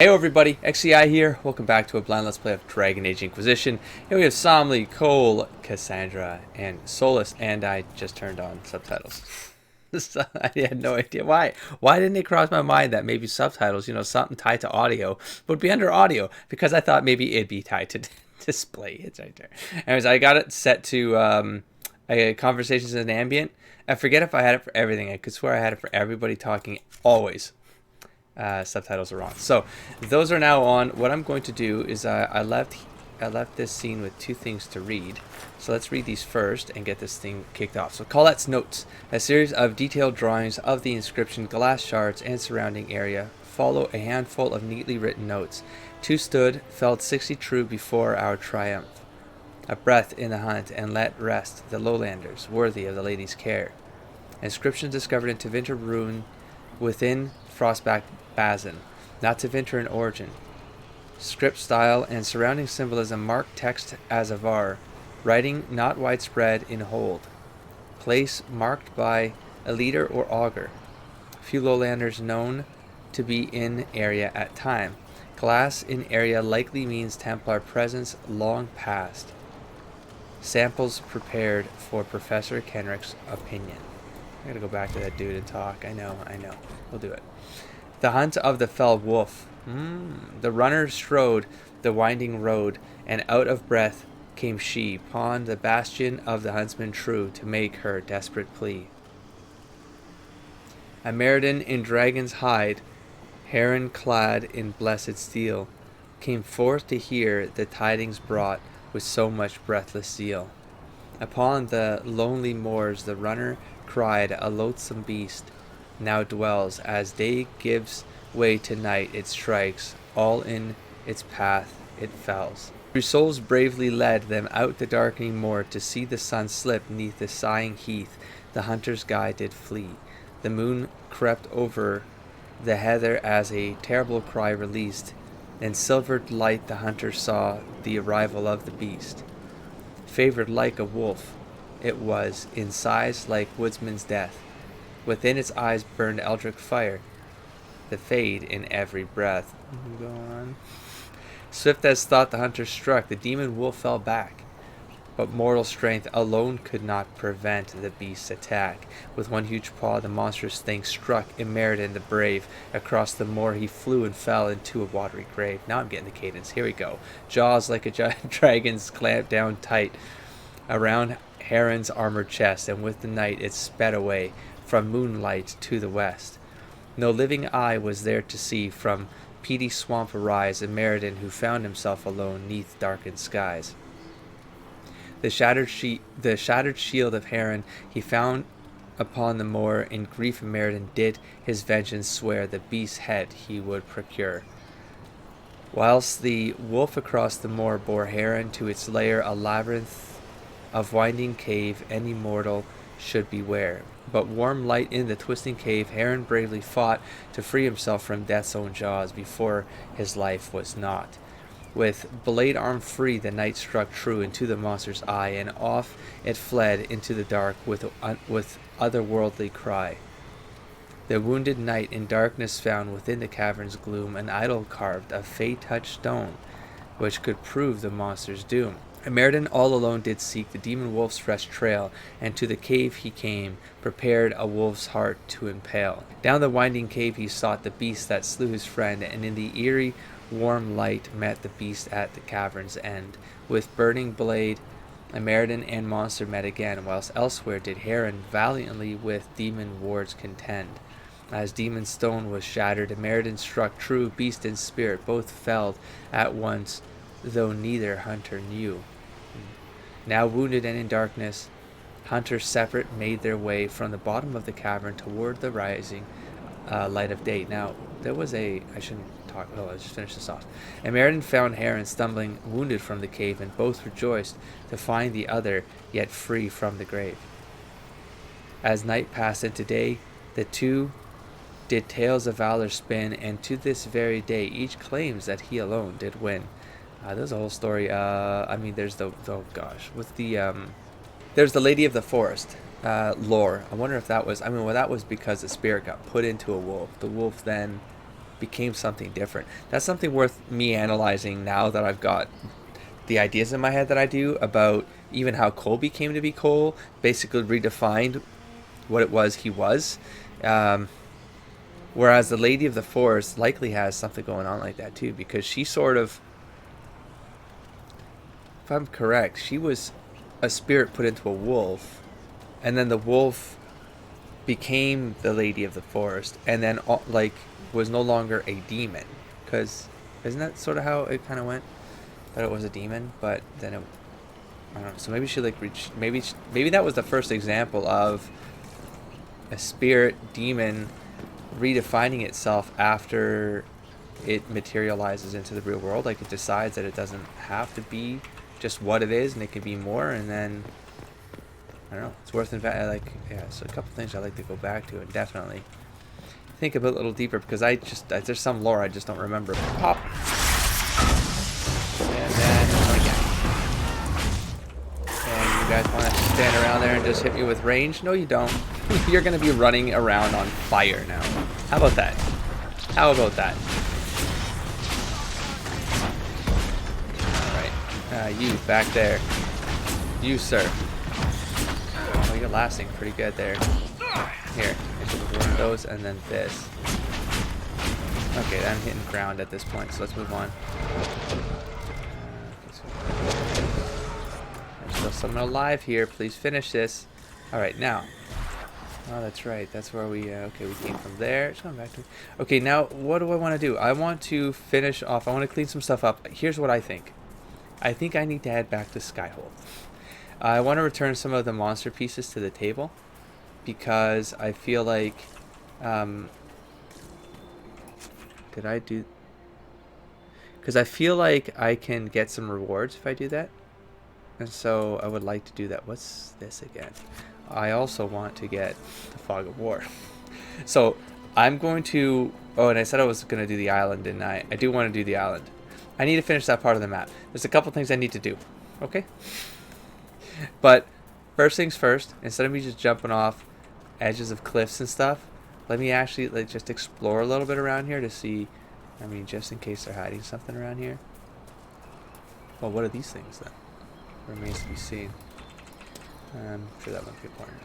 Hey everybody, XCI here. Welcome back to a blind let's play of Dragon Age Inquisition. Here we have Somli, Cole, Cassandra, and Solus, and I just turned on subtitles. So I had no idea why. Why didn't it cross my mind that maybe subtitles, something tied to audio, would be under audio? Because I thought maybe it'd be tied to display. It's right there. Anyways, I got it set to conversations in ambient. I forget if I had it for everything. I could swear I had it for everybody talking always. Subtitles are on. So those are now on. What I'm going to do is I left this scene with two things to read. So let's read these first and get this thing kicked off. So Colette's notes. A series of detailed drawings of the inscription, glass shards, and surrounding area follow a handful of neatly written notes. Two stood, felled 60 true before our triumph. A breath in the hunt, and let rest the lowlanders, worthy of the lady's care. Inscriptions discovered in Tevinter ruin within Frostback Bazin, not Tevinter in origin. Script style and surrounding symbolism mark text as avar. Writing not widespread in hold. Place marked by a leader or augur. Few lowlanders known to be in area at time. Glass in area likely means Templar presence long past. Samples prepared for Professor Kenrick's opinion. I gotta go back to that dude and talk. I know. We'll do it. The hunt of the fell wolf. The runner strode the winding road, and out of breath came she, upon the bastion of the huntsman true, to make her desperate plea. A Meriden in dragon's hide, heron clad in blessed steel, came forth to hear the tidings brought with so much breathless zeal. Upon the lonely moors the runner cried, a loathsome beast now dwells. As day gives way to night, it strikes all in its path, it fells. Three souls bravely led them out the darkening moor, to see the sun slip neath the sighing heath. The hunter's guide did flee. The moon crept over the heather as a terrible cry released. In silvered light the hunter saw the arrival of the beast. Favored like a wolf it was, in size like woodsman's death. Within its eyes burned eldritch fire, the fade in every breath. Go on. Swift as thought the hunter struck, the demon wolf fell back. But mortal strength alone could not prevent the beast's attack. With one huge paw the monstrous thing struck Meriden the brave. Across the moor he flew and fell into a watery grave. Now I'm getting the cadence. Here we go. Jaws like a giant dragon's clamped down tight around Heron's armored chest, and with the night it sped away from moonlight to the west. No living eye was there to see from peaty swamp arise a Meriden who found himself alone neath darkened skies. The shattered shield of Heron he found upon the moor. In grief Meriden did his vengeance swear, the beast's head he would procure. Whilst the wolf across the moor bore Heron to its lair, a labyrinth of winding cave any mortal should beware. But warm light in the twisting cave, Heron bravely fought to free himself from death's own jaws before his life was naught. With blade arm free the knight struck true into the monster's eye, and off it fled into the dark with otherworldly cry. The wounded knight in darkness found within the cavern's gloom an idol carved of fate-touched stone, which could prove the monster's doom. Meriden all alone did seek the demon wolf's fresh trail, and to the cave he came, prepared a wolf's heart to impale. Down the winding cave he sought the beast that slew his friend, and in the eerie warm light met the beast at the cavern's end. With burning blade Meriden and monster met again, whilst elsewhere did Heron valiantly with demon wards contend. As demon stone was shattered, Meriden struck true, beast and spirit both felled at once, though neither hunter knew. Now wounded and in darkness, hunters separate made their way from the bottom of the cavern toward the rising light of day. Now, there was I shouldn't talk, let's just finish this off. And Meriden found Heron stumbling wounded from the cave, and both rejoiced to find the other yet free from the grave. As night passed into day, the two did tales of valor spin, and to this very day each claims that he alone did win. There's a whole story. There's there's the Lady of the Forest lore. I wonder if that was, that was because the spirit got put into a wolf. The wolf then became something different. That's something worth me analyzing now that I've got the ideas in my head that I do about even how Colby came to be Cole, basically redefined what it was he was. Whereas the Lady of the Forest likely has something going on like that too, because she sort of, if I'm correct, she was a spirit put into a wolf, and then the wolf became the Lady of the Forest, and then like was no longer a demon, because isn't that sort of how it kind of went? That it was a demon, but then it, I don't know. So maybe she like reached, maybe that was the first example of a spirit demon redefining itself after it materializes into the real world. Like it decides that it doesn't have to be just what it is, and it can be more. And then I don't know. It's worth like, yeah. So a couple things I like to go back to and definitely think a little deeper, because there's some lore I just don't remember. Pop. And then again. And you guys want to stand around there and just hit me with range? No, you don't. You're going to be running around on fire now. How about that? How about that? Alright. You, back there. You, sir. Oh, you're lasting pretty good there. Here. One of those, and then this. Okay, I'm hitting ground at this point, so let's move on. There's still someone alive here. Please finish this. Alright, now. Oh, that's right. That's where we, okay, we came from there. It's going back to... Okay, now, what do I want to do? I want to finish off. I want to clean some stuff up. Here's what I think. I think I need to head back to Skyhold. I want to return some of the monster pieces to the table, because I feel like, did I do... Because I feel like I can get some rewards if I do that. And so I would like to do that. What's this again? I also want to get the Fog of War. So I'm going to... Oh, and I said I was going to do the island, didn't I? I do want to do the island. I need to finish that part of the map. There's a couple things I need to do. Okay? But first things first, instead of me just jumping off edges of cliffs and stuff, let me actually like just explore a little bit around here to see, I mean, just in case they're hiding something around here. Well, what are these things then? Remains to be seen. I'm sure that won't be important.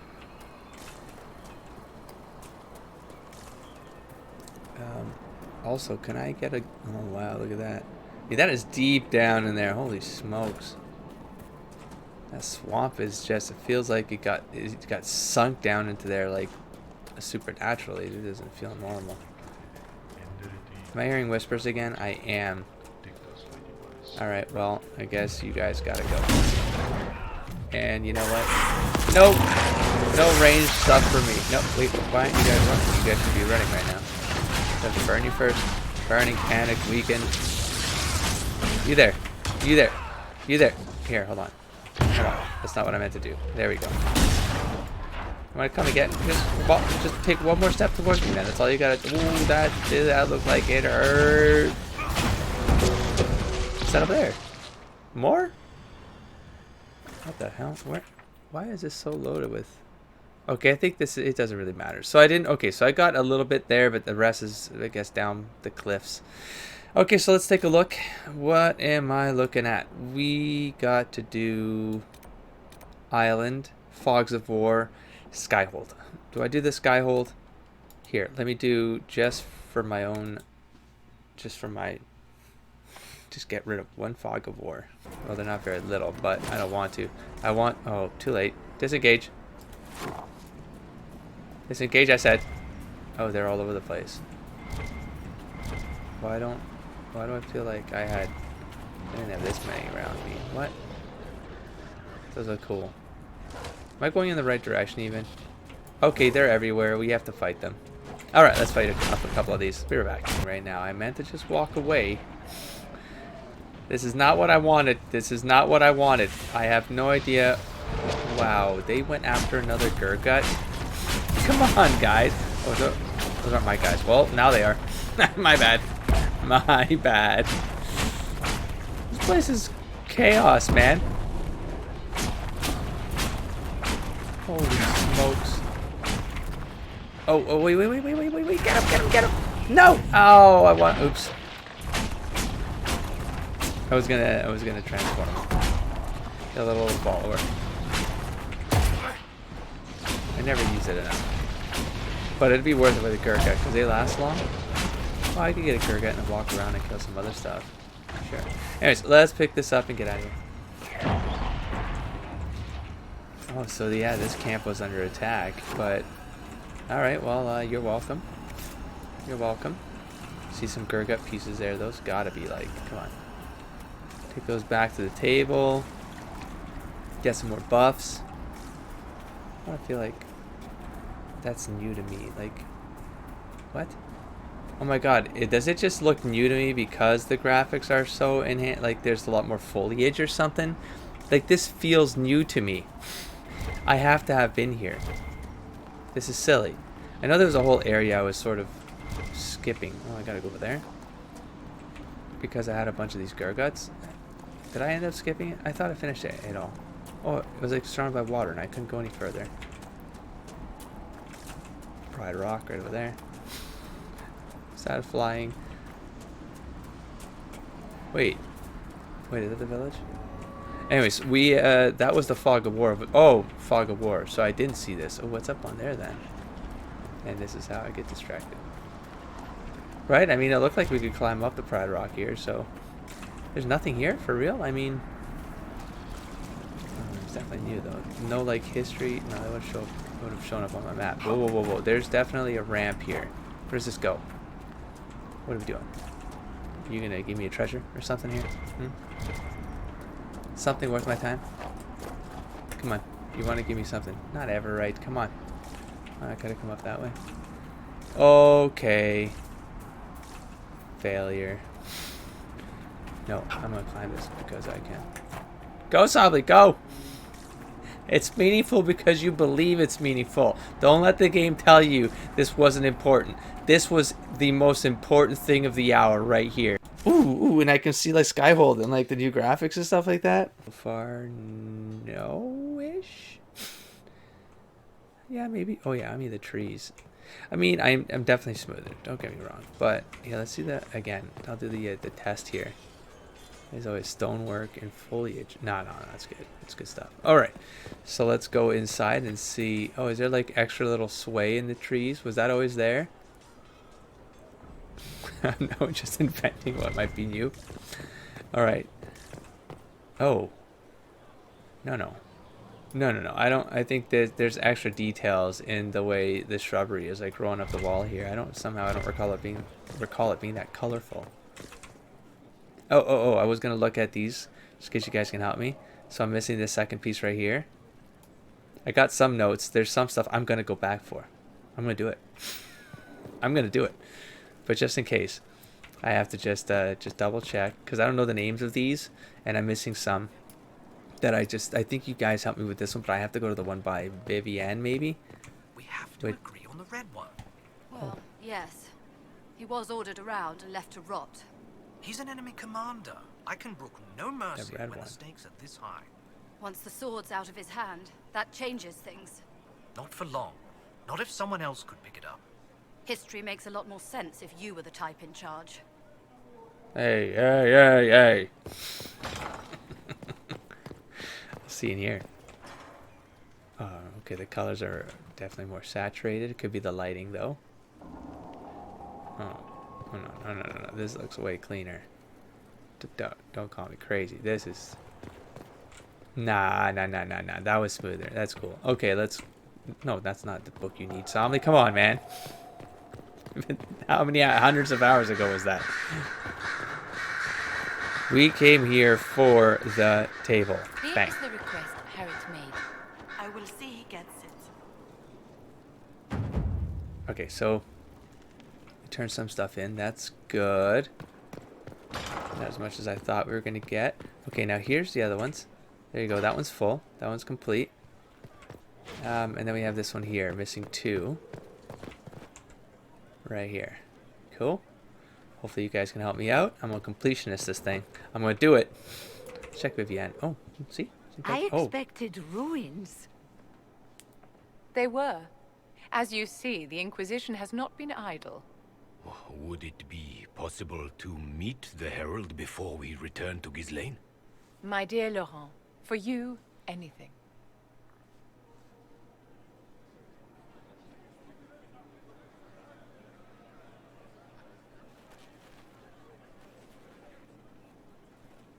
Also, can I get a... Oh, wow, look at that. Yeah, that is deep down in there. Holy smokes. That swamp is just... It feels like it got sunk down into there, like, supernaturally. It doesn't feel normal. Am I hearing whispers again? I am. Alright, well, I guess you guys gotta go. And you know what? Nope. No range stuff for me. Nope. Wait, why aren't you guys running? You guys should be running right now. Have to burn you first. Burning, panic, weaken. You there. You there. You there. Here, hold on. Hold on. That's not what I meant to do. There we go. You want to come again? Just take one more step towards me, man. That's all you gotta do. Ooh, that looked like it hurt. What's that up there? More? What the hell? Where? Why is this so loaded with... Okay, I think this... It doesn't really matter. So I didn't... Okay, so I got a little bit there, but the rest is, I guess, down the cliffs. Okay, so let's take a look. What am I looking at? We got to do... Island, Fogs of War, Skyhold. Do I do the Skyhold? Here, let me do just for my own... Just for my... Just get rid of one Fog of War. Well, they're not very little, but I don't want to. I want... Oh, too late. Disengage. Disengage, I said. Oh, they're all over the place. Why do I feel like I didn't have this many around me? What? Those look cool. Am I going in the right direction even? Okay, they're everywhere. We have to fight them. Alright, let's fight a couple of these. Be right back. Right now, I meant to just walk away. This is not what I wanted. This is not what I wanted. I have no idea. Wow, they went after another Gurgut. Come on, guys. Oh, those aren't my guys. Well, now they are. My bad. My bad. This place is chaos, man. Holy smokes. Oh, wait. Get him. No! Oh, I want. Oops. I was gonna transform him. A little follower. I never use it enough. But it'd be worth it with a Gurkha because they last long. Oh, I could get a Gurkha and walk around and kill some other stuff. Sure. Anyways, let's pick this up and get out of here. Oh, so yeah, this camp was under attack, but alright, well, you're welcome. You're welcome. See some Gurgut pieces there. Those gotta be like, come on. Take those back to the table. Get some more buffs. I feel like that's new to me. Like, what? Oh my god, does it just look new to me because the graphics are so enhanced? Like there's a lot more foliage or something? Like this feels new to me. I have to have been here. This is silly. I know there was a whole area I was sort of skipping. Oh, I gotta go over there. Because I had a bunch of these Gurguts. Did I end up skipping it? I thought I finished it all. Oh, it was like surrounded by water and I couldn't go any further. Pride Rock right over there. Sad flying. Wait, is that the village? Anyways, we that was the fog of war. Oh, fog of war. So I didn't see this. Oh, what's up on there then? And this is how I get distracted. Right? I mean, it looked like we could climb up the Pride Rock here. So there's nothing here for real. I mean, it's definitely new though. No like history. No, that would have shown up on my map. Whoa. There's definitely a ramp here. Where does this go? What are we doing? You gonna give me a treasure or something here? Something worth my time? Come on. You want to give me something? Not ever, right? Come on. Oh, I gotta come up that way. Okay. Failure. No, I'm gonna climb this because I can. Go, Sobly, go! It's meaningful because you believe it's meaningful. Don't let the game tell you this wasn't important. This was the most important thing of the hour right here. Ooh, and I can see like Skyhold and like the new graphics and stuff like that. So far, no-ish? Yeah, maybe. Oh yeah, I mean the trees. I mean, I'm definitely smoother. Don't get me wrong. But yeah, let's see that again. I'll do the test here. There's always stonework and foliage. No, that's good. That's good stuff. All right, so let's go inside and see. Oh, is there like extra little sway in the trees? Was that always there? No, just inventing what might be new. All right. Oh. No. I think that there's extra details in the way the shrubbery is like growing up the wall here. I don't recall it being that colorful. Oh, I was gonna look at these just in case you guys can help me. So I'm missing this second piece right here. I got some notes. There's some stuff I'm gonna go back for. I'm gonna do it. But just in case, I have to just double check because I don't know the names of these and I'm missing some that I think you guys helped me with this one, but I have to go to the one by Vivienne maybe. We have to agree on the red one. Well, yes. He was ordered around and left to rot. He's an enemy commander. I can brook no mercy when the stakes are this high. Once the sword's out of his hand, that changes things. Not for long. Not if someone else could pick it up. History makes a lot more sense if you were the type in charge. Hey. See in here. Okay, the colors are definitely more saturated. It could be the lighting though. Oh no. This looks way cleaner. Don't call me crazy. This is nah. That was smoother. That's cool. Okay, no, that's not the book you need. Somley, come on, man. How many hundreds of hours ago was that? We came here for the table. Bang. Here's the request Harriet made. I will see he gets it. Okay, so we turned some stuff in. That's good. Not as much as I thought we were going to get. Okay, now here's the other ones. There you go. That one's full. That one's complete. And then we have this one here, missing 2. Right here. Cool. Hopefully you guys can help me out. I'm a completionist this thing. I'm going to do it. Check Vivienne. Oh, see? I expected ruins. They were. As you see, the Inquisition has not been idle. Would it be possible to meet the Herald before we return to Ghislaine? My dear Laurent, for you, anything.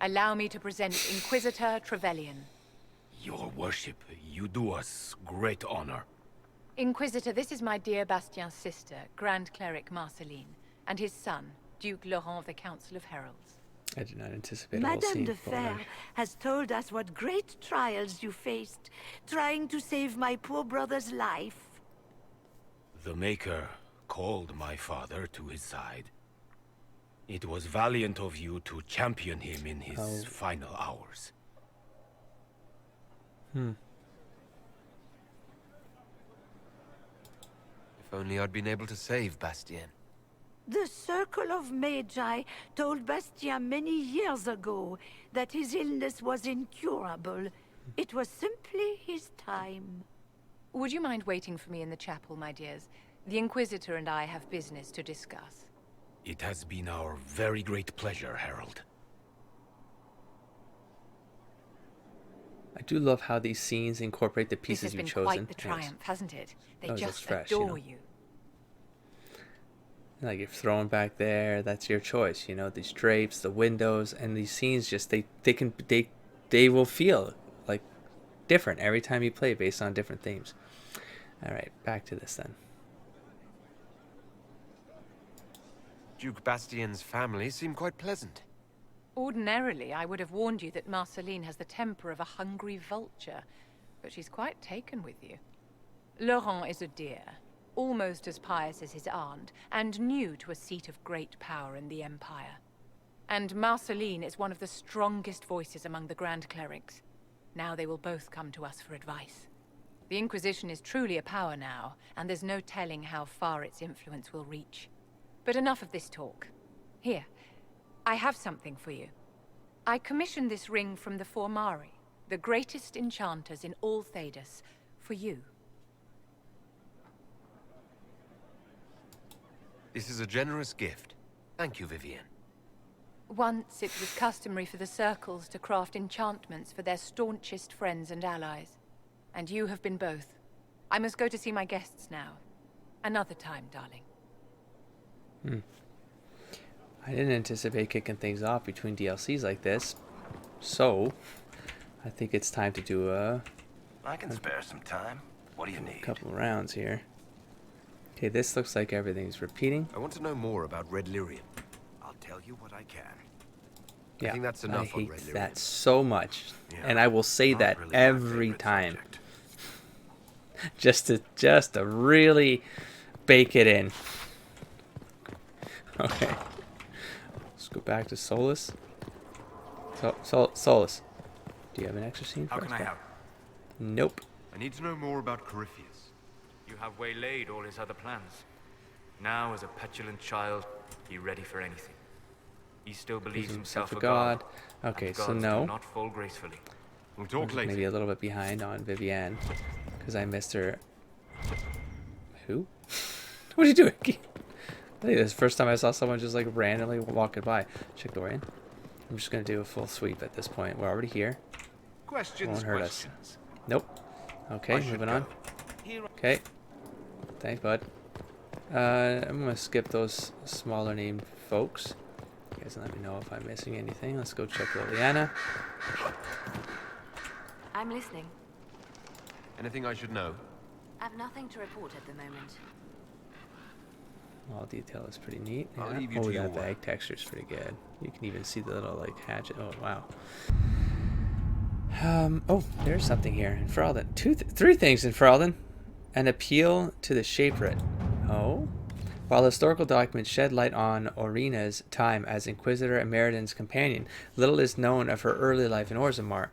Allow me to present Inquisitor Trevelyan. Your worship, you do us great honor. Inquisitor, this is my dear Bastien's sister, Grand Cleric Marceline, and his son, Duke Laurent of the Council of Heralds. I did not anticipate a whole Madame scene. de Fer has told us what great trials you faced, trying to save my poor brother's life. The Maker called my father to his side. It was valiant of you to champion him in his final hours. If only I'd been able to save Bastien. The Circle of Magi told Bastien many years ago that his illness was incurable. It was simply his time. Would you mind waiting for me in the chapel, my dears? The Inquisitor and I have business to discuss. It has been our very great pleasure, Herald. I do love how these scenes incorporate the pieces you've chosen. This has been quite the triumph, hasn't it? They just fresh, adore you. Like you're thrown back there, that's your choice. You know, these drapes, the windows, and these scenes just they will feel like different every time you play based on different themes. All right, back to this then. Duke Bastien's family seem quite pleasant. Ordinarily, I would have warned you that Marceline has the temper of a hungry vulture, but she's quite taken with you. Laurent is a dear, almost as pious as his aunt, and new to a seat of great power in the Empire. And Marceline is one of the strongest voices among the Grand Clerics. Now they will both come to us for advice. The Inquisition is truly a power now, and there's no telling how far its influence will reach. But enough of this talk. Here, I have something for you. I commissioned this ring from the Formari, the greatest enchanters in all Thedas, for you. This is a generous gift. Thank you, Vivienne. Once it was customary for the circles to craft enchantments for their staunchest friends and allies. And you have been both. I must go to see my guests now. Another time, darling. I didn't anticipate kicking things off between DLCs like this, so I think it's time to do I can spare some time. What do you need? couple of rounds here. Okay, this looks like everything's repeating. I want to know more about Red Lyrium. I'll tell you what I can. Yeah, I think that's enough I on Red hate Lyrium. that so much, Yeah, and I will say not that really my every favorite time, subject. just to really bake it in. Okay, let's go back to Solus. Solus, do you have an extra scene for How us? can I help? Nope. I need to know more about Corypheus. You have waylaid all his other plans. Now, as a petulant child, he ready for anything. He still believes himself a god. Okay, and so gods no. do not fall gracefully. We'll talk later. Maybe a little bit behind on Vivienne, because I missed her. Who? What are you doing? I think this is the first time I saw someone just like randomly walking by. Check Dorian. I'm just gonna do a full sweep at this point. We're already here. Questions, Won't hurt us. questions. Nope. Okay, moving on. Okay. Thanks, bud. I'm gonna skip those smaller named folks. You guys let me know if I'm missing anything. Let's go check Liliana. I'm listening. Anything I should know? I've nothing to report at the moment. All detail is pretty neat. I'll Yeah. leave you Oh, to your that work. bag texture is pretty good. You can even see the little like hatchet. Oh wow. Oh, there's something here in Ferelden. Three things in Ferelden. An appeal to the Shaperate. Oh. While historical documents shed light on Orina's time as Inquisitor Emeriden's companion, little is known of her early life in Orzammar.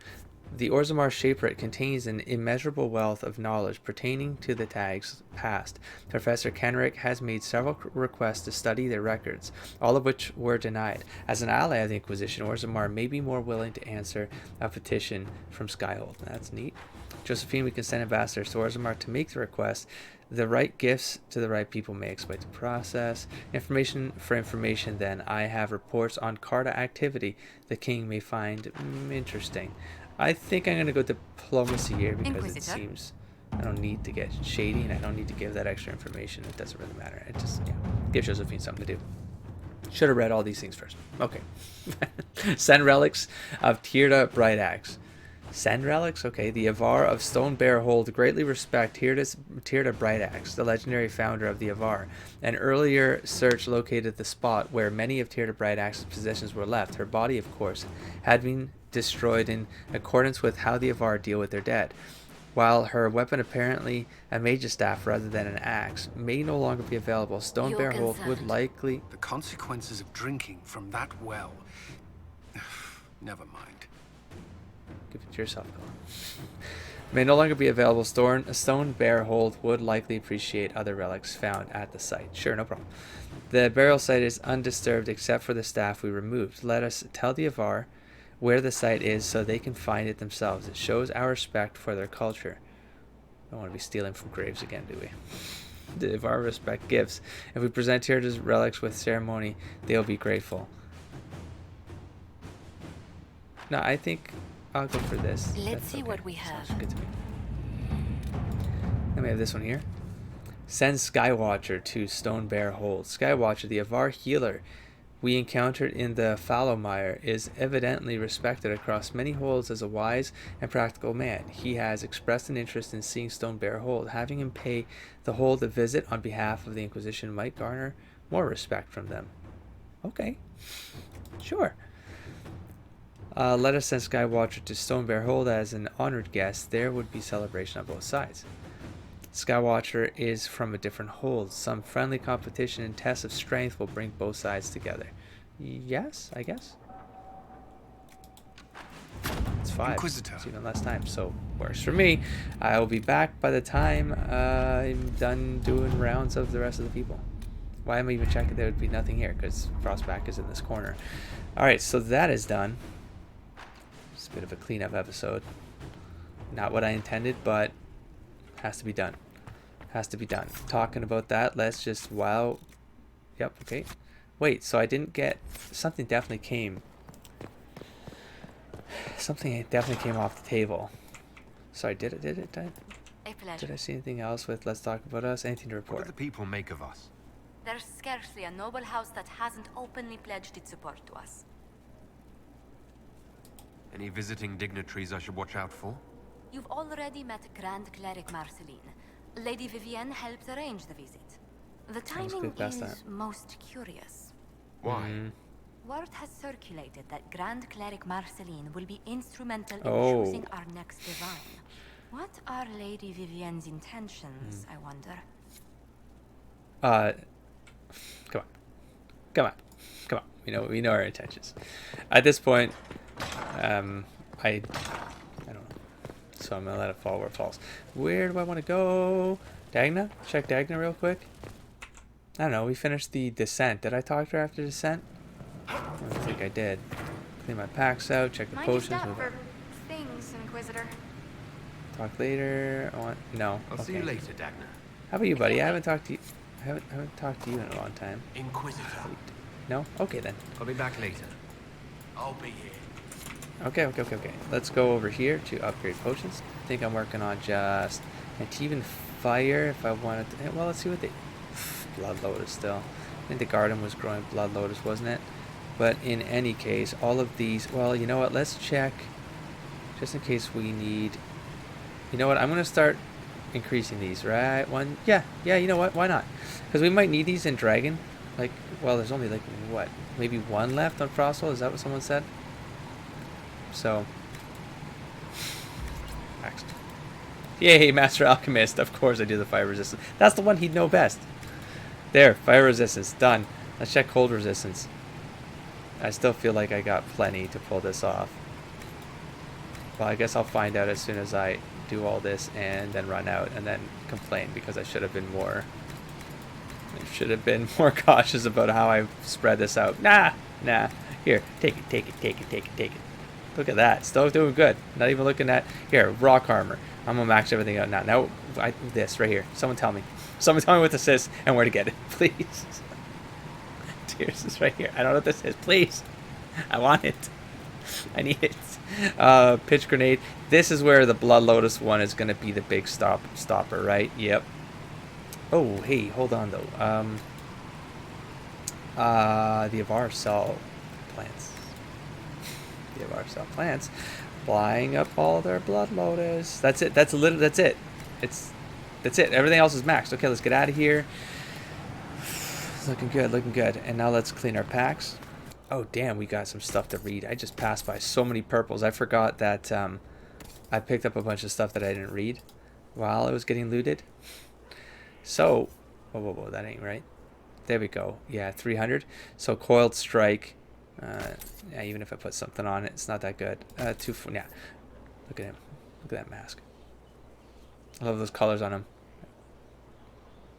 The Orzammar Shaperate contains an immeasurable wealth of knowledge pertaining to the Tag's past. Professor Kenrick has made several requests to study their records, all of which were denied. As an ally of the Inquisition, Orzammar may be more willing to answer a petition from Skyhold. That's neat. Josephine, we can send ambassadors to Orzammar to make the request. The right gifts to the right people may exploit the process. Information for information, then. I have reports on Carta activity the king may find interesting. I think I'm going to go diplomacy here because Inquisitor? it seems I don't need to get shady and I don't need to give that extra information. It doesn't really matter. It just, yeah, gives Josephine something to do. Should have read all these things first. Okay. Send relics of Tirda Bright Axe. Send relics? Okay. The Avar of Stone Bear hold greatly respect Tirda Bright Axe, the legendary founder of the Avar. An earlier search located the spot where many of Tirda Bright Axe's possessions were left. Her body, of course, had been destroyed in accordance with how the Avar deal with their dead. While her weapon, apparently a mage's staff rather than an axe, may no longer be available, Stone Bear hold would likely... The consequences of drinking from that well. Never mind. Give it to yourself, Colin. May no longer be available. Stone Bear hold would likely appreciate other relics found at the site. Sure, no problem. The burial site is undisturbed except for the staff we removed. Let us tell the Avar where the site is so they can find it themselves. It shows our respect for their culture. Don't want to be stealing from graves again, do we? The Avar respect gifts. If we present Tirda's relics with ceremony, they'll be grateful. No, I think I'll go for this. Let's see what we have. Sounds good to me. Then we have this one here. Send Skywatcher to Stone Bear Hold. Skywatcher, the Avar healer we encountered in the Fallowmire, is evidently respected across many holds as a wise and practical man. He has expressed an interest in seeing Stone Bear Hold. Having him pay the hold a visit on behalf of the Inquisition might garner more respect from them. Okay. Sure. Let us send Skywatcher to Stone Bear Hold as an honored guest. There would be celebration on both sides. Skywatcher is from a different hold. Some friendly competition and tests of strength will bring both sides together. Yes, I guess. It's 5. Inquisitor. It's even less time, so works for me. I will be back by the time I'm done doing rounds of the rest of the people. Why am I even checking? There would be nothing here because Frostback is in this corner. Alright, so that is done. It's a bit of a cleanup episode. Not what I intended, but has to be done. Has to be done. Talking about that, let's just... Wow. Yep, okay. Wait, so I didn't get... Something definitely came. Something definitely came off the table. Sorry, did it? Did I see anything else with Let's Talk About Us? Anything to report? What do the people make of us? There's scarcely a noble house that hasn't openly pledged its support to us. Any visiting dignitaries I should watch out for? You've already met Grand Cleric Marceline. Lady Vivienne helped arrange the visit. The timing is most curious. Why? Word has circulated that Grand Cleric Marceline will be instrumental in choosing our next divine. What are Lady Vivienne's intentions, I wonder? Come on. We know our intentions. At this point, I don't know. So I'm gonna let it fall where it falls. Where do I want to go? Dagna? Check Dagna real quick. I don't know. We finished the descent. Did I talk to her after descent? I don't think I did. Clean my packs out. Check the potions. For things, Inquisitor. Talk later. No. I'll see you later, Dagna. How about you, buddy? I haven't talked to you. I haven't talked to you in a long time. Inquisitor. No? Okay then. I'll be back later. I'll be here. Okay. Let's go over here to upgrade potions. I think I'm working on just Antivan Fire if I wanted to. Well, let's see what they... Blood Lotus still. I think the garden was growing Blood Lotus, wasn't it? But in any case, all of these... Well, you know what? Let's check just in case we need... You know what? I'm going to start increasing these, right? One... Yeah, you know what? Why not? Because we might need these in Dragon. Like, well, there's only like, what? Maybe one left on Frostwell? Is that what someone said? So, next. Yay, Master Alchemist. Of course I do the fire resistance. That's the one he'd know best. There, fire resistance. Done. Let's check cold resistance. I still feel like I got plenty to pull this off. Well, I guess I'll find out as soon as I do all this and then run out and then complain because I should have been more... I should have been more cautious about how I spread this out. Nah. Here, take it. Look at that. Still doing good. Not even looking at... Here, rock armor. I'm going to max everything out now. Now, this right here. Someone tell me. Someone tell me what this is and where to get it. Please. Tears is right here. I don't know what this is. Please. I want it. I need it. Pitch grenade. This is where the Blood Lotus one is going to be the big stopper, right? Yep. Oh, hey, hold on, though. The Avar cell plants. The Avar cell plants. Flying up all their Blood Lotus. That's it. That's it. That's it. Everything else is maxed. Okay, let's get out of here. It's looking good, looking good. And now let's clean our packs. Oh, damn, we got some stuff to read. I just passed by so many purples. I forgot that I picked up a bunch of stuff that I didn't read while I was getting looted. So, whoa, that ain't right. There we go. Yeah, 300. So, Coiled Strike. Yeah, even if I put something on it, it's not that good. Yeah, look at him. Look at that mask. I love those colors on him.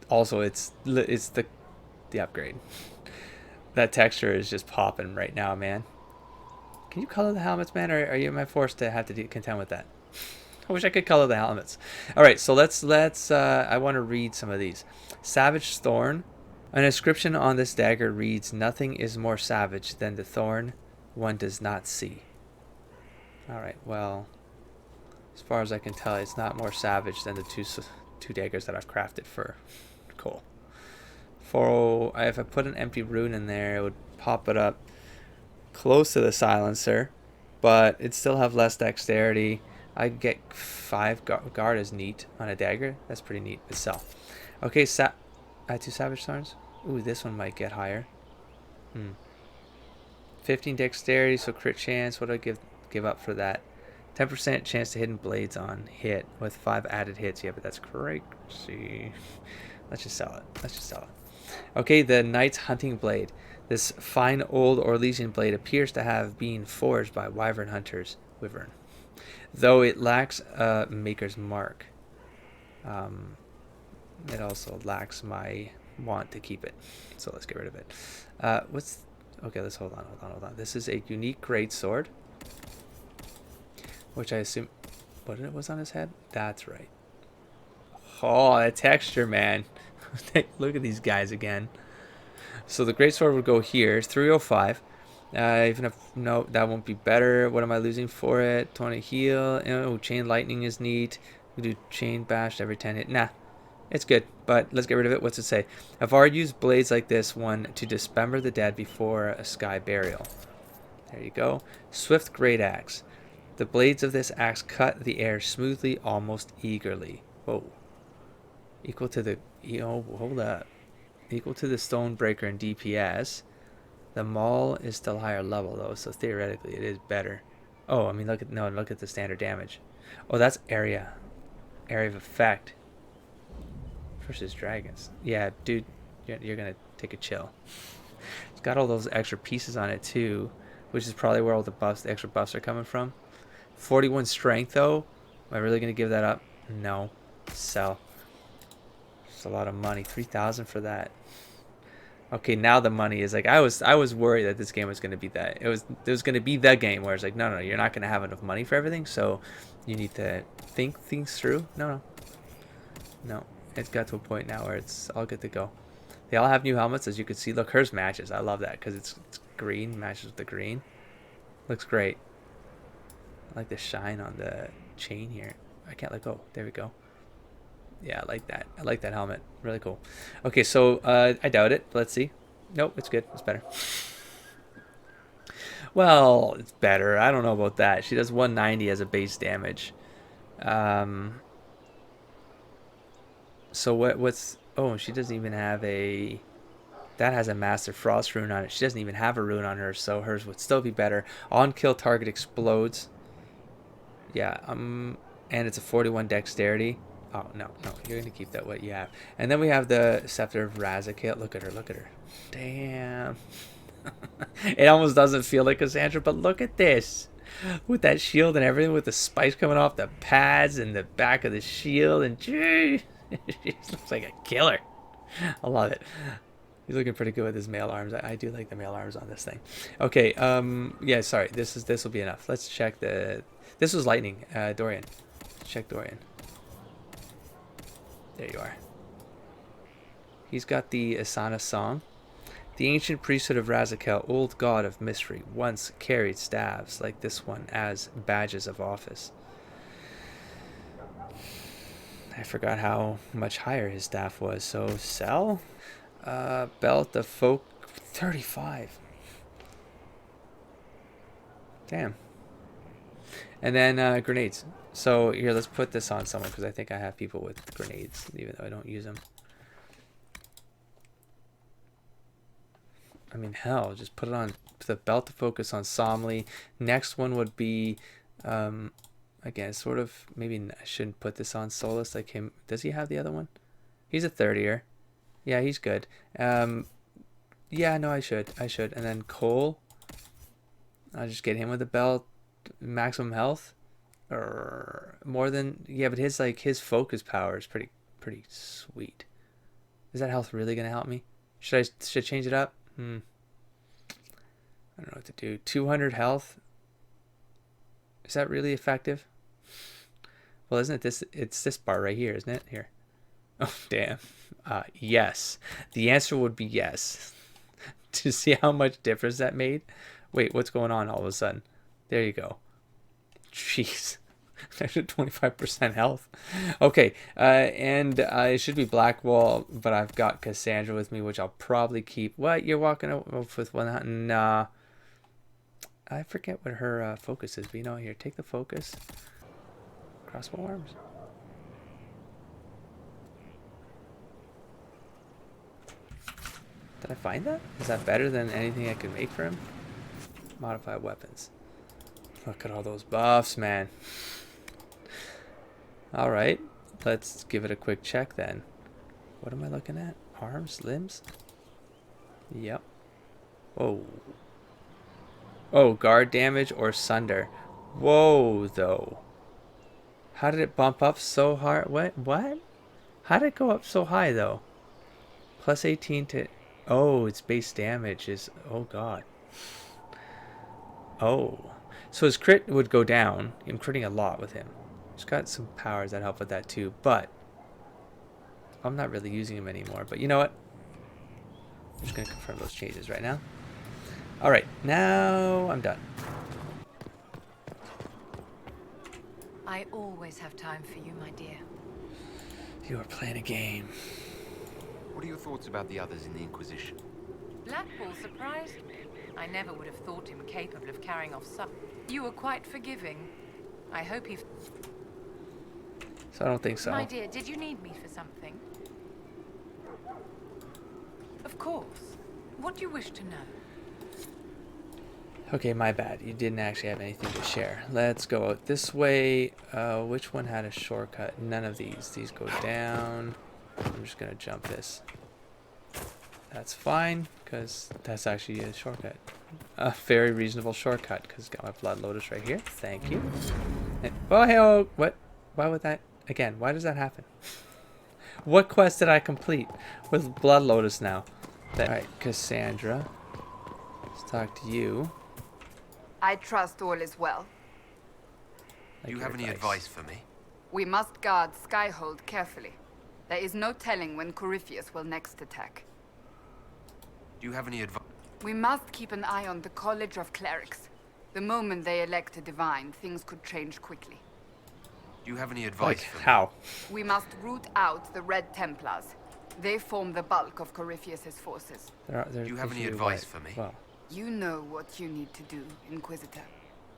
Also, it's the upgrade. That texture is just popping right now, man. Can you color the helmets, man, or am I forced to have to contend with that? I wish I could color the helmets. All right, so let's I want to read some of these. Savage Thorn. An inscription on this dagger reads, "Nothing is more savage than the thorn one does not see." All right, well, as far as I can tell, it's not more savage than the two daggers that I've crafted for Cole. If I put an empty rune in there, it would pop it up close to the silencer, but it'd still have less dexterity. I get 5 guard is neat on a dagger. That's pretty neat itself. Okay, 2 savage thorns. Ooh, this one might get higher. 15 dexterity, so crit chance. What do I give up for that? 10% chance to hidden blades on hit with 5 added hits. Yeah, but that's crazy. Let's just sell it. Okay, the Knight's Hunting Blade. This fine old Orlesian blade appears to have been forged by wyvern hunters. Though it lacks a maker's mark. It also lacks my want to keep it. So let's get rid of it. Okay, let's hold on. This is a unique great sword. Which I assume... What was on his head? That's right. Oh, that texture, man. Look at these guys again. So the greatsword would go here. It's 305. Even if... No, that won't be better. What am I losing for it? 20 heal. Oh, chain lightning is neat. We do chain bash every 10 hit. Nah. It's good, but let's get rid of it. What's it say? Avar used blades like this one to dismember the dead before a sky burial. There you go. Swift great axe. The blades of this axe cut the air smoothly, almost eagerly. Whoa. Equal to the... hold up. Equal to the Stonebreaker in DPS. The Maul is still higher level, though, so theoretically it is better. Oh, I mean, look at the standard damage. Oh, that's area. Area of effect. Versus dragons. Yeah, dude, you're going to take a chill. It's got all those extra pieces on it, too, which is probably where all the extra buffs are coming from. 41 strength, though. Am I really going to give that up? No. Sell. It's a lot of money. 3,000 for that. Okay, now the money is like, I was worried that this game was going to be that. It was going to be the game where it's like, no, you're not going to have enough money for everything, so you need to think things through. No. It's got to a point now where it's all good to go. They all have new helmets, as you can see. Look, hers matches. I love that because it's green, matches with the green. Looks great. I like the shine on the chain here. I can't let go. There we go. Yeah, I like that. I like that helmet. Really cool. Okay, so I doubt it. Let's see. Nope, it's good. It's better. Well, it's better. I don't know about that. She does 190 as a base damage. So what's... Oh, she doesn't even have a... That has a Master Frost rune on it. She doesn't even have a rune on her, so hers would still be better. On-kill target explodes. Yeah, and it's a 41 dexterity. Oh, no. You're going to keep that what you have. And then we have the Scepter of Razakil. Look at her. Damn. It almost doesn't feel like Cassandra, but look at this. With that shield and everything, with the spikes coming off the pads and the back of the shield. And gee, she looks like a killer. I love it. He's looking pretty good with his male arms. I do like the male arms on this thing. Okay, yeah, sorry. This will be enough. Let's check the... This was lightning. Dorian. Check Dorian. There you are. He's got the Asana song. The ancient priesthood of Razakel, old god of mystery, once carried staves like this one as badges of office. I forgot how much higher his staff was, so sell? Belt of folk, 35. Damn. And then grenades. So here, let's put this on someone because I think I have people with grenades, even though I don't use them. I mean, hell, just put it on the belt to focus on Somley. Next one would be, again, sort of, maybe I shouldn't put this on Solus like him. Does he have the other one? He's a 30er. Yeah, he's good. Yeah, no, I should. And then Cole, I'll just get him with the belt, maximum health, or more than, yeah, but his focus power is pretty sweet. Is that health really gonna help me? Should I change it up? I don't know what to do. 200 health. Is that really effective? Well, isn't it this? It's this bar right here, isn't it? Here. Oh, damn. Yes. The answer would be yes. To see how much difference that made. Wait, what's going on all of a sudden? There you go. Jeez. 25% health. Okay, and it should be Blackwall, but I've got Cassandra with me, which I'll probably keep. What? You're walking off with one? Nah. I forget what her focus is, but you know, here, take the focus. Crossbow arms. Did I find that? Is that better than anything I could make for him? Modify weapons. Look at all those buffs, man. Alright, let's give it a quick check then. What am I looking at? Arms? Limbs? Yep. Whoa. Oh, guard damage or sunder. Whoa, though. How did it bump up so hard? What? How did it go up so high, though? Plus 18 to... Oh, its base damage is... Oh, God. Oh. So his crit would go down. I'm critting a lot with him. He's got some powers that help with that too, but I'm not really using him anymore. But you know what? I'm just going to confirm those changes right now. Alright, now I'm done. I always have time for you, my dear. You are playing a game. What are your thoughts about the others in the Inquisition? Blackwall surprised me. I never would have thought him capable of carrying off some. You were quite forgiving. I hope he... So I don't think so. My dear, did you need me for something? Of course. What do you wish to know? Okay, my bad. You didn't actually have anything to share. Let's go out this way. Which one had a shortcut? None of these. These go down. I'm just going to jump this. That's fine, because that's actually a shortcut. A very reasonable shortcut, because got my Blood Lotus right here. Thank you. And, oh, hey, oh, what? Why would that... Again, why does that happen? What quest did I complete with Blood Lotus now? Alright, Cassandra. Let's talk to you. I trust all is well. Do you have any advice for me? We must guard Skyhold carefully. There is no telling when Corypheus will next attack. Do you have any advice? We must keep an eye on the College of Clerics. The moment they elect a divine, things could change quickly. Do you have any advice for me? How? We must root out the Red Templars. They form the bulk of Corypheus's forces. Do you have any advice for me? Well. You know what you need to do, Inquisitor.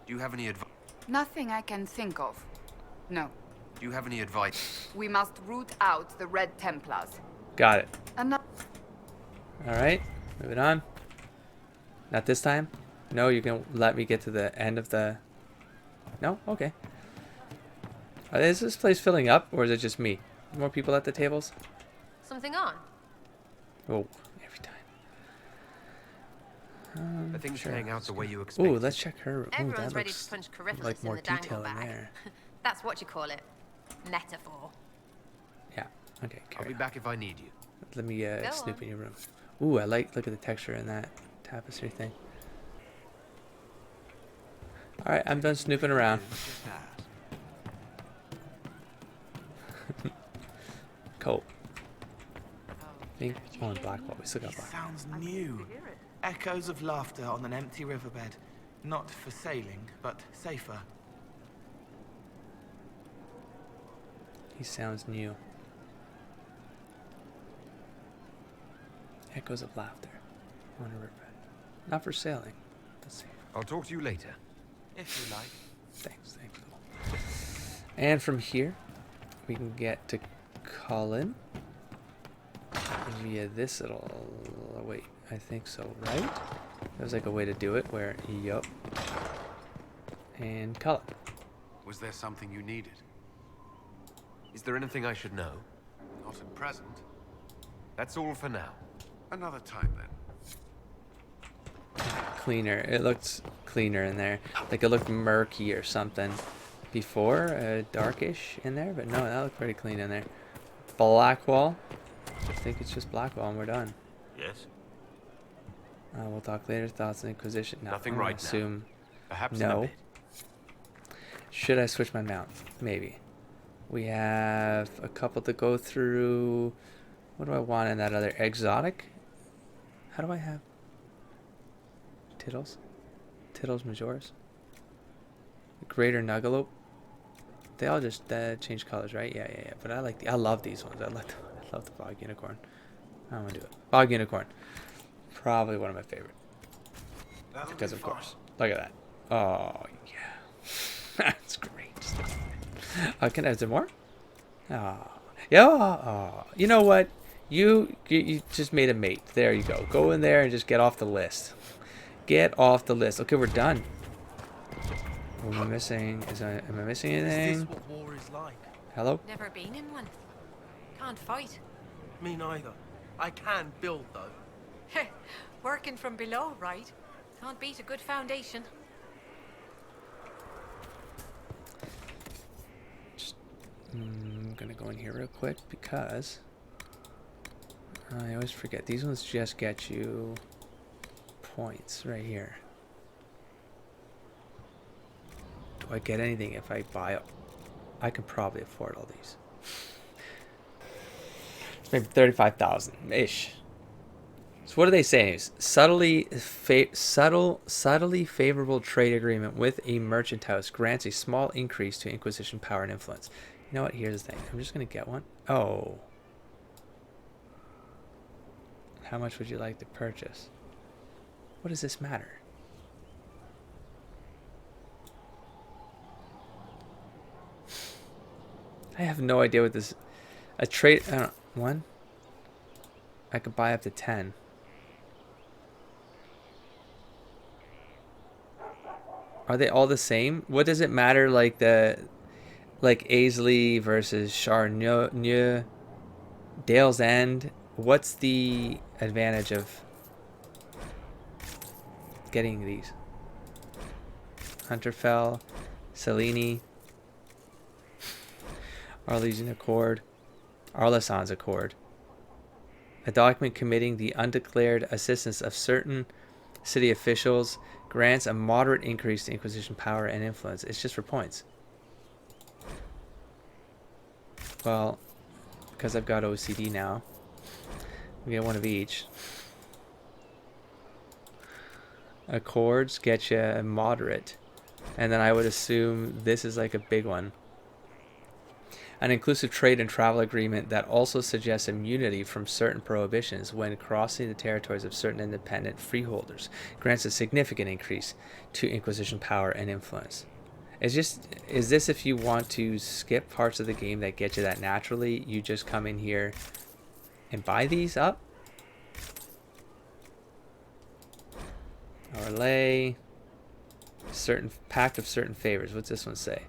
Do you have any advice? Nothing I can think of. No. Do you have any advice? We must root out the Red Templars. Got it. Alright, moving on. Not this time? No, you're going to let me get to the end of the... No? Okay. Is this place filling up, or is it just me? More people at the tables? Something on? Oh, every time. Are things playing out the way you expected? Ooh, let's check her. Ooh, Everyone's that ready looks to punch Corypheus like more in the detail dangle in bag. there. That's what you call it. Metaphor. Yeah. Okay. I'll be back if I need you. Let me snoop in your room. Ooh, look at the texture in that tapestry thing. Alright, I'm done snooping around. Cool. Pink, and black wall. We still got black. Sounds new. Echoes of laughter on an empty riverbed. Not for sailing, but safer. He sounds new. Echoes of laughter on a riverbed. Not for sailing. Let's see. I'll talk to you later. If you like. Thanks. And from here, we can get to Cullen via this little... Wait, I think so, right? There's like a way to do it where... Yup. And Cullen. Was there something you needed? Is there anything I should know? Not at present. That's all for now. Another time, then. Cleaner. It looked cleaner in there. Like it looked murky or something before, darkish in there, but no, that looked pretty clean in there. Black wall. I think it's just black wall and we're done. Yes. We'll talk later. Thoughts on Inquisition. No, Nothing I'm right gonna assume now. Perhaps in a no. bit. Should I switch my mount? Maybe. We have a couple to go through. What do I want in that other exotic? How do I have Tittles? Tittles Majors? Greater Nuggelope? They all just change colors, right? Yeah. But I love these ones. I love the Bog Unicorn. I want to do it. Bog Unicorn. Probably one of my favorite. Because of course. Look at that. Oh yeah. That's great. Is there more? Oh. Yeah. Oh. You know what? You just made a mate. There you go. Go in there and just get off the list. Get off the list. Okay, we're done. What am I missing? Am I missing anything? Is this what war is like? Hello? Never been in one. Can't fight. Me neither. I can build, though. Heh, working from below, right? Can't beat a good foundation. I'm gonna go in here real quick because I always forget. These ones just get you points right here. Do I get anything if I buy? I can probably afford all these. It's maybe 35,000-ish. So what are they saying? Subtly favorable trade agreement with a merchant house grants a small increase to Inquisition power and influence. You know what? Here's the thing. I'm just going to get one. Oh. How much would you like to purchase? What does this matter? I have no idea what this... A trade... I don't... One? I could buy up to 10. Are they all the same? What does it matter, like the... Like Aisley versus Charnieu, Dale's End. What's the advantage of getting these? Hunterfell, Selene, Arlesian Accord, Arlesan's Accord. A document committing the undeclared assistance of certain city officials grants a moderate increase to Inquisition power and influence. It's just for points. Well, because I've got OCD now, we get one of each. Accords get you a moderate, and then I would assume this is like a big one. An inclusive trade and travel agreement that also suggests immunity from certain prohibitions when crossing the territories of certain independent freeholders grants a significant increase to Inquisition power and influence. Is this if you want to skip parts of the game that get you that naturally, you just come in here and buy these up? Orlay, certain pact of certain favors. What's this one say?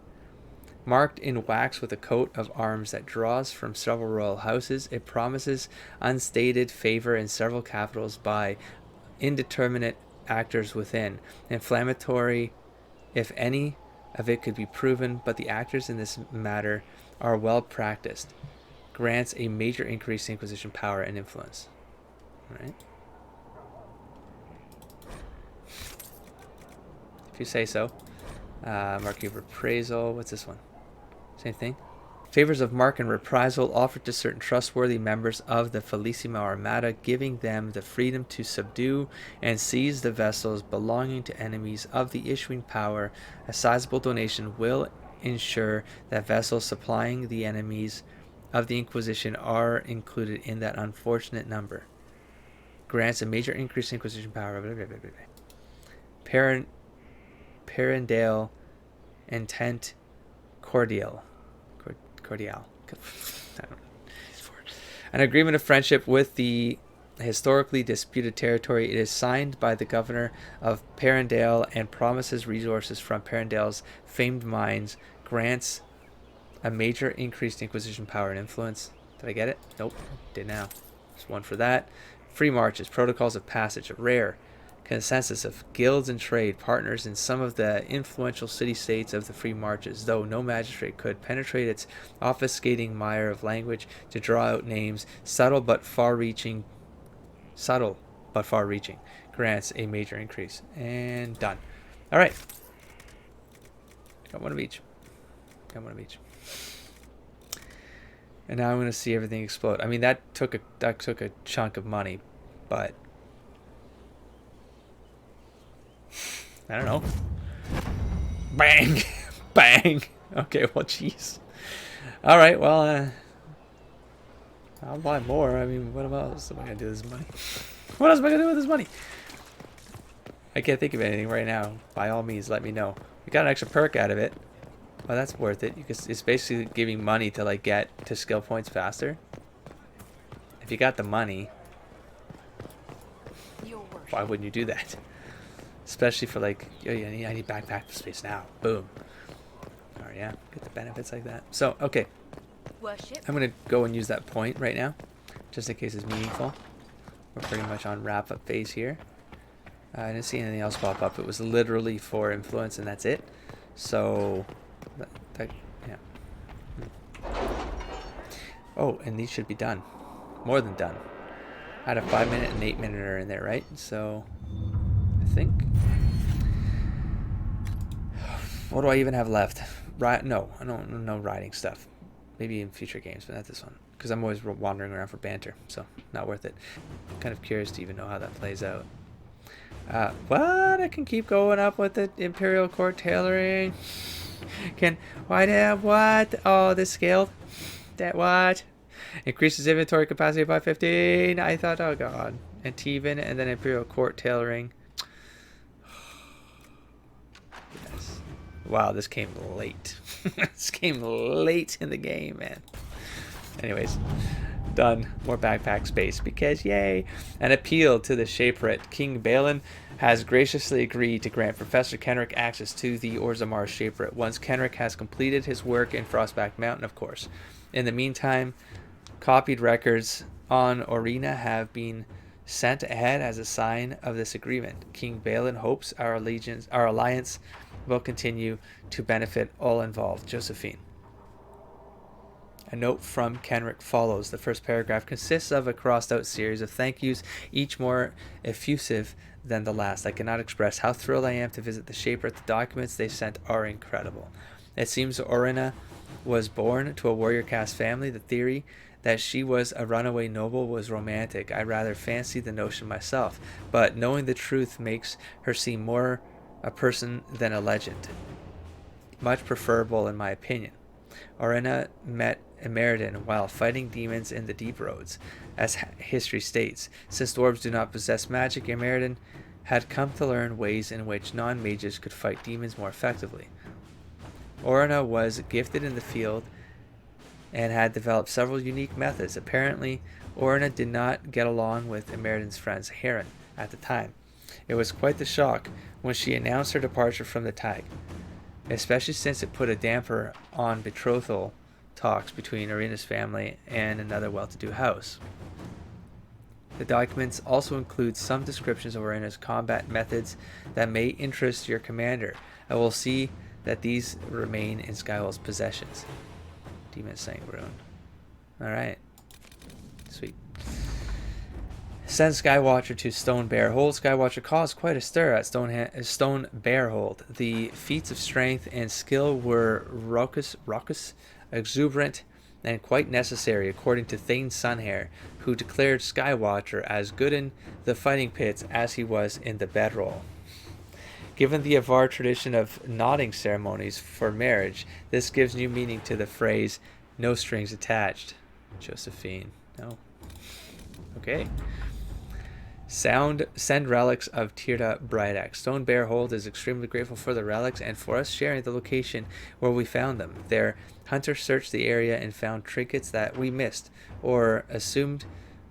Marked in wax with a coat of arms that draws from several royal houses, it promises unstated favor in several capitals by indeterminate actors within. Inflammatory, if any of it could be proven, but the actors in this matter are well practiced. Grants a major increase in Inquisition power and influence. All right. if you say so. Mark of reprisal. What's this one? Same thing. Favors of mark and reprisal offered to certain trustworthy members of the Felicima Armada, giving them the freedom to subdue and seize the vessels belonging to enemies of the issuing power. A sizable donation will ensure that vessels supplying the enemies of the Inquisition are included in that unfortunate number. Grants a major increase in Inquisition power. Blah, blah, blah, blah, blah. Parendale intent cordial. An agreement of friendship with the historically disputed territory. It is signed by the governor of Parendale and promises resources from Parendale's famed mines. Grants a major increased Inquisition power and influence. Did I get it? Nope. Did now. There's one for that. Free marches, protocols of passage, a rare consensus of guilds and trade partners in some of the influential city-states of the free marches, though no magistrate could penetrate its obfuscating mire of language to draw out names. Subtle but far-reaching, grants a major increase. And done. All right. Got one of each. And now I'm going to see everything explode. I mean, that took a chunk of money, but I don't know. Bang! Bang! Okay, well, jeez. Alright, well, I'll buy more. I mean, what else am I going to do with this money? What else am I going to do with this money? I can't think of anything right now. By all means, let me know. We got an extra perk out of it. Well, that's worth it. It's basically giving money to, like, get to skill points faster. If you got the money, why wouldn't you do that? Especially for, like, yo, I need backpack space now. Boom. Or yeah, get the benefits like that. So, okay. I'm going to go and use that point right now, just in case it's meaningful. We're pretty much on wrap-up phase here. I didn't see anything else pop up. It was literally for influence, and that's it. So, yeah. Oh, and these should be done. More than done. I had a 5-minute and 8-minute in there, right? So, I think. What do I even have left? No, I don't know riding stuff. Maybe in future games, but not this one. Because I'm always wandering around for banter, so not worth it. I'm kind of curious to even know how that plays out. What? I can keep going up with the Imperial Court tailoring. What? Oh, this scaled? That what? Increases inventory capacity by 15. I thought, oh god. And Teven, and then Imperial Court tailoring. Yes. Wow, this came late. This came late in the game, man. Anyways, done. More backpack space because yay. An appeal to the Shaperate. King Balin has graciously agreed to grant Professor Kenrick access to the Orzammar Shaperate once Kenrick has completed his work in Frostback Mountain, of course. In the meantime, copied records on Orina have been sent ahead as a sign of this agreement. King Balin hopes our alliance will continue to benefit all involved. Josephine. A note from Kenrick follows. The first paragraph consists of a crossed-out series of thank yous, each more effusive than the last. I cannot express how thrilled I am to visit the Shaperate. The documents they sent are incredible. It seems Orina was born to a warrior caste family. The theory that she was a runaway noble was romantic. I rather fancied the notion myself, but knowing the truth makes her seem more a person than a legend. Much preferable in my opinion. Orina met Emeraldin while fighting demons in the Deep Roads. As history states, since dwarves do not possess magic, Emeraldin had come to learn ways in which non-mages could fight demons more effectively. Orina was gifted in the field and had developed several unique methods. Apparently, Orina did not get along with Emeraldin's friends, Heron, at the time. It was quite the shock when she announced her departure from the Tag, especially since it put a damper on betrothal talks between Orina's family and another well-to-do house. The documents also include some descriptions of Orina's combat methods that may interest your commander. I will see that these remain in Skywell's possessions. Demon Saint Rune. Alright. Sweet. Send Skywatcher to Stone Bear Hold. Skywatcher caused quite a stir at Stone Bear Hold. The feats of strength and skill were raucous, exuberant, and quite necessary, according to Thane Sunhair, who declared Skywatcher as good in the fighting pits as he was in the bedroll. Given the Avar tradition of knotting ceremonies for marriage, this gives new meaning to the phrase, no strings attached. Josephine. No. Okay. Send relics of Tirda Brightaxe. Stone Bear Hold is extremely grateful for the relics and for us sharing the location where we found them. Their hunter searched the area and found trinkets that we missed or assumed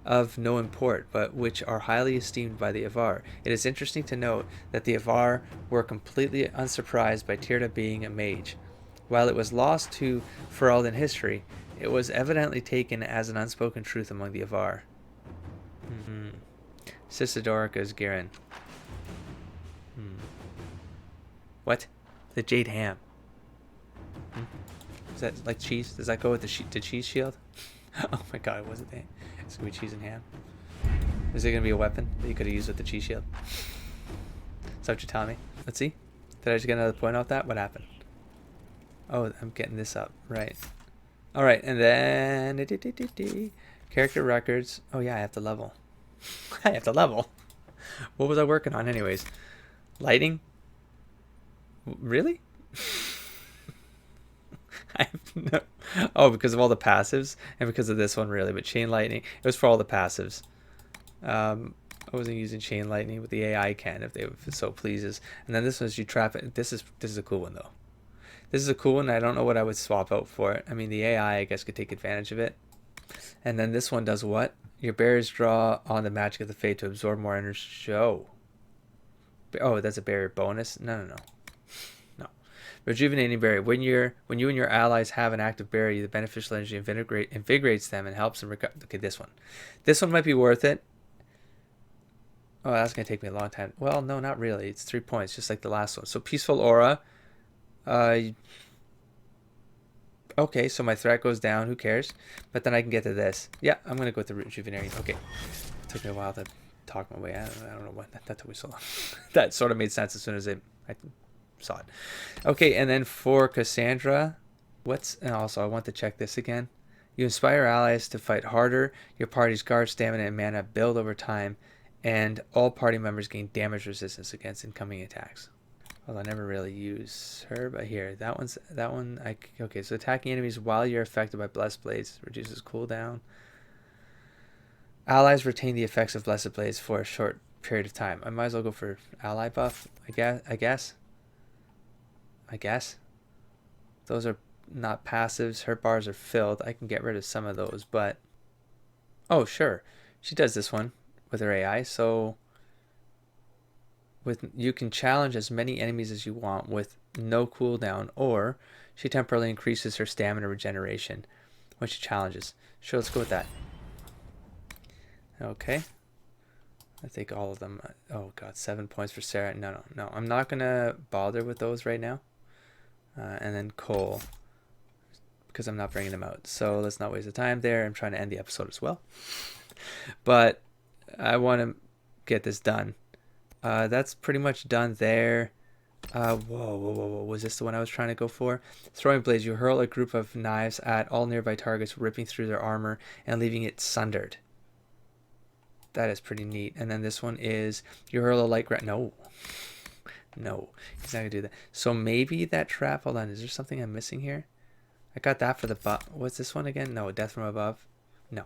of no import, but which are highly esteemed by the Avar. It is interesting to note that the Avar were completely unsurprised by Tirda being a mage. While it was lost to Ferelden history, it was evidently taken as an unspoken truth among the Avar. Cisadorica's Garen. What? The Jade Ham. Is that like cheese? Does that go with the cheese shield? Oh my god, it wasn't that. It's gonna be cheese and ham. Is it gonna be a weapon that you could have used with the cheese shield? Is that what you're telling me? Let's see. Did I just get another point off that? What happened? Oh, I'm getting this up. Right. Alright, and then... Character records. Oh yeah, I have to level. I have to level. What was I working on anyways? Lighting? Really? I have no... Oh, because of all the passives and because of this one, really. But chain lightning, it was for all the passives. I wasn't using chain lightning, but the AI can if it so pleases. And then this one's you trap it. This is a cool one though. This is a cool one. I don't know what I would swap out for it. I mean, the AI I guess could take advantage of it. And then this one does what? Your bears draw on the magic of the fate to absorb more energy. Oh, that's a barrier bonus. No. Rejuvenating berry. When you and your allies have an active berry, the beneficial energy invigorates them and helps them recover. Okay, this one. This one might be worth it. Oh, that's going to take me a long time. Well, no, not really. It's 3 points, just like the last one. So, Peaceful Aura. Okay, so my threat goes down. Who cares? But then I can get to this. Yeah, I'm going to go with the Rejuvenating. Okay. It took me a while to talk my way out. I don't know what. That took me so long. That sort of made sense as soon as I saw it. Okay, and then for Cassandra, and also I want to check this again. You inspire allies to fight harder. Your party's guard, stamina, and mana build over time, and all party members gain damage resistance against incoming attacks. Well, I never really use her, but here, that one. Okay, so attacking enemies while you're affected by Blessed Blades reduces cooldown. Allies retain the effects of Blessed Blades for a short period of time. I might as well go for ally buff, I guess. Those are not passives. Her bars are filled. I can get rid of some of those, but... Oh, sure. She does this one with her AI, so... You can challenge as many enemies as you want with no cooldown, or she temporarily increases her stamina regeneration when she challenges. Sure, let's go with that. Okay. I think all of them... Oh, God, 7 points for Sarah. No. I'm not going to bother with those right now. And then Cole, because I'm not bringing them out. So let's not waste the time there. I'm trying to end the episode as well. But I want to get this done. That's pretty much done there. Whoa. Was this the one I was trying to go for? Throwing blades. You hurl a group of knives at all nearby targets, ripping through their armor and leaving it sundered. That is pretty neat. And then this one is you hurl a light ground. No, he's not going to do that. So maybe that trap... Hold on, is there something I'm missing here? I got that for the buff. What's this one again? No, Death from Above. No,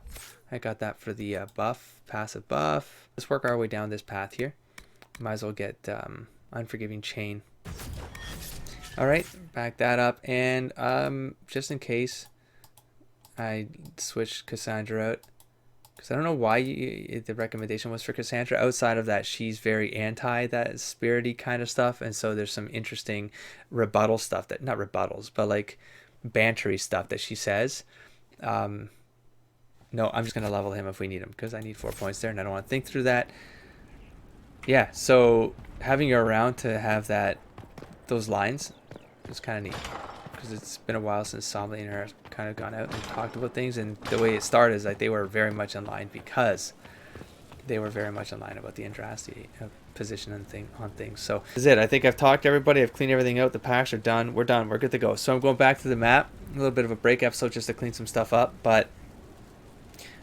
I got that for the buff, passive buff. Let's work our way down this path here. Might as well get Unforgiving Chain. Alright, back that up. And just in case I switch Cassandra out, because I don't know why the recommendation was for Cassandra. Outside of that, she's very anti that spirity kind of stuff. And so there's some interesting rebuttal stuff that, not rebuttals, but like bantery stuff that she says. No, I'm just going to level him if we need him because I need 4 points there and I don't want to think through that. Yeah, so having her around to have those lines is kind of neat. Because it's been a while since Somley and her kind of gone out and talked about things, and the way it started is like they were very much in line because they were very much in line about the Andraste position and on things. So that's it. I think I've talked to everybody. I've cleaned everything out. The packs are done. We're done. We're good to go. So I'm going back to the map. A little bit of a break episode just to clean some stuff up, but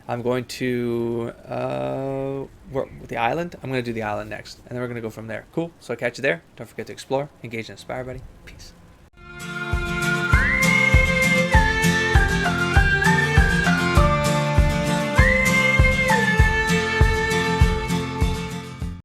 I'm going to the island. I'm going to do the island next, and then we're going to go from there. Cool. So I'll catch you there. Don't forget to explore, engage, and inspire, buddy. Peace.